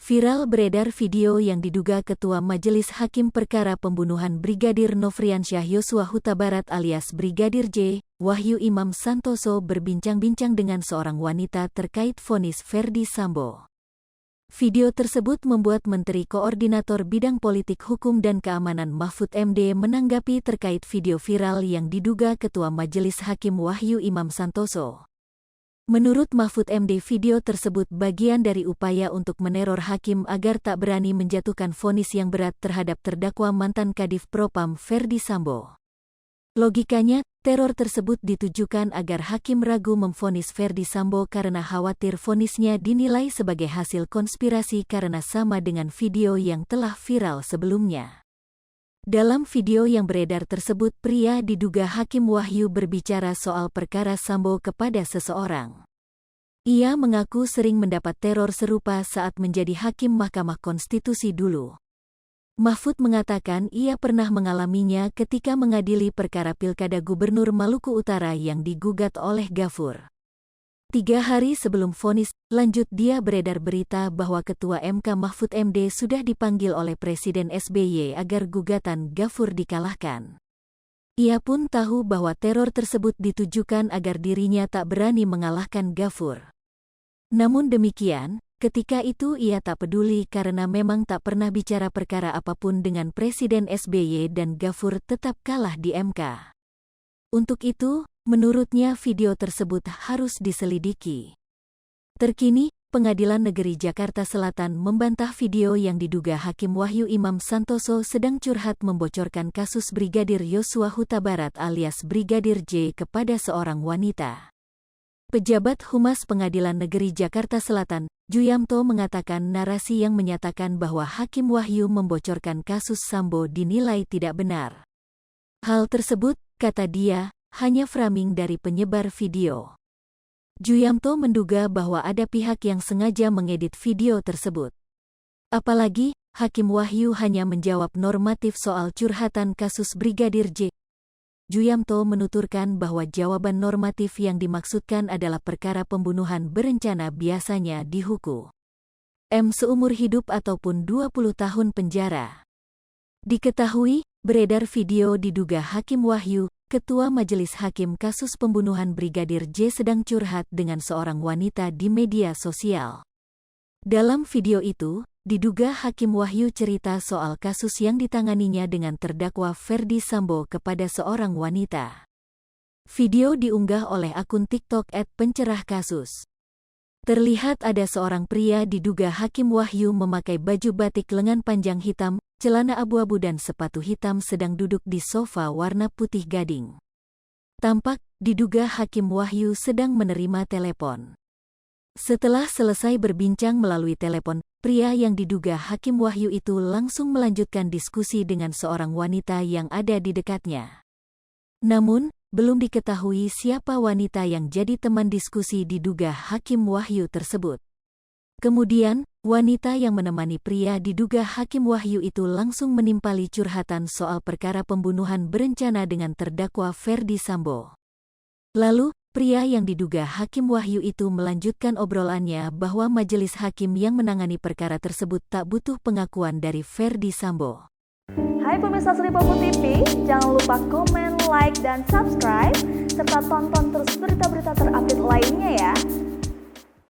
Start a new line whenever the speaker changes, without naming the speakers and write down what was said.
Viral beredar video yang diduga Ketua Majelis Hakim Perkara Pembunuhan Brigadir Nofriansyah Yosua Huta Barat alias Brigadir J, Wahyu Imam Santoso berbincang-bincang dengan seorang wanita terkait vonis Ferdy Sambo. Video tersebut membuat Menteri Koordinator Bidang Politik Hukum dan Keamanan Mahfud MD menanggapi terkait video viral yang diduga Ketua Majelis Hakim Wahyu Imam Santoso. Menurut Mahfud MD, video tersebut bagian dari upaya untuk meneror hakim agar tak berani menjatuhkan vonis yang berat terhadap terdakwa mantan Kadif Propam Ferdy Sambo. Logikanya, teror tersebut ditujukan agar hakim ragu memvonis Ferdy Sambo karena khawatir vonisnya dinilai sebagai hasil konspirasi karena sama dengan video yang telah viral sebelumnya. Dalam video yang beredar tersebut, pria diduga Hakim Wahyu berbicara soal perkara Sambo kepada seseorang. Ia mengaku sering mendapat teror serupa saat menjadi hakim Mahkamah Konstitusi dulu. Mahfud mengatakan ia pernah mengalaminya ketika mengadili perkara Pilkada Gubernur Maluku Utara yang digugat oleh Gafur. 3 hari sebelum vonis, lanjut dia beredar berita bahwa Ketua MK Mahfud MD sudah dipanggil oleh Presiden SBY agar gugatan Gafur dikalahkan. Ia pun tahu bahwa teror tersebut ditujukan agar dirinya tak berani mengalahkan Gafur. Namun demikian, ketika itu ia tak peduli karena memang tak pernah bicara perkara apapun dengan Presiden SBY dan Gafur tetap kalah di MK. Untuk itu, menurutnya video tersebut harus diselidiki. Terkini, Pengadilan Negeri Jakarta Selatan membantah video yang diduga Hakim Wahyu Imam Santoso sedang curhat membocorkan kasus Brigadir Yosua Huta Barat alias Brigadir J kepada seorang wanita. Pejabat Humas Pengadilan Negeri Jakarta Selatan, Juyamto mengatakan narasi yang menyatakan bahwa Hakim Wahyu membocorkan kasus Sambo dinilai tidak benar. Hal tersebut, kata dia, hanya framing dari penyebar video. Juyamto menduga bahwa ada pihak yang sengaja mengedit video tersebut. Apalagi, Hakim Wahyu hanya menjawab normatif soal curhatan kasus Brigadir J. Juyamto menuturkan bahwa jawaban normatif yang dimaksudkan adalah perkara pembunuhan berencana biasanya dihukum seumur hidup ataupun 20 tahun penjara. Diketahui, beredar video diduga Hakim Wahyu, Ketua Majelis Hakim kasus pembunuhan Brigadir J sedang curhat dengan seorang wanita di media sosial. Dalam video itu, diduga Hakim Wahyu cerita soal kasus yang ditanganinya dengan terdakwa Ferdy Sambo kepada seorang wanita. Video diunggah oleh akun TikTok @pencerahkasus. Terlihat ada seorang pria diduga Hakim Wahyu memakai baju batik lengan panjang hitam, celana abu-abu dan sepatu hitam sedang duduk di sofa warna putih gading. Tampak, diduga Hakim Wahyu sedang menerima telepon. Setelah selesai berbincang melalui telepon, pria yang diduga Hakim Wahyu itu langsung melanjutkan diskusi dengan seorang wanita yang ada di dekatnya. Namun, belum diketahui siapa wanita yang jadi teman diskusi diduga Hakim Wahyu tersebut. Kemudian, wanita yang menemani pria diduga Hakim Wahyu itu langsung menimpali curhatan soal perkara pembunuhan berencana dengan terdakwa Ferdy Sambo. Lalu, pria yang diduga Hakim Wahyu itu melanjutkan obrolannya bahwa majelis hakim yang menangani perkara tersebut tak butuh pengakuan dari Ferdy Sambo.
Hai pemirsa Sri Popo TV, jangan lupa komen, like, dan subscribe, serta tonton terus berita-berita terupdate lainnya ya.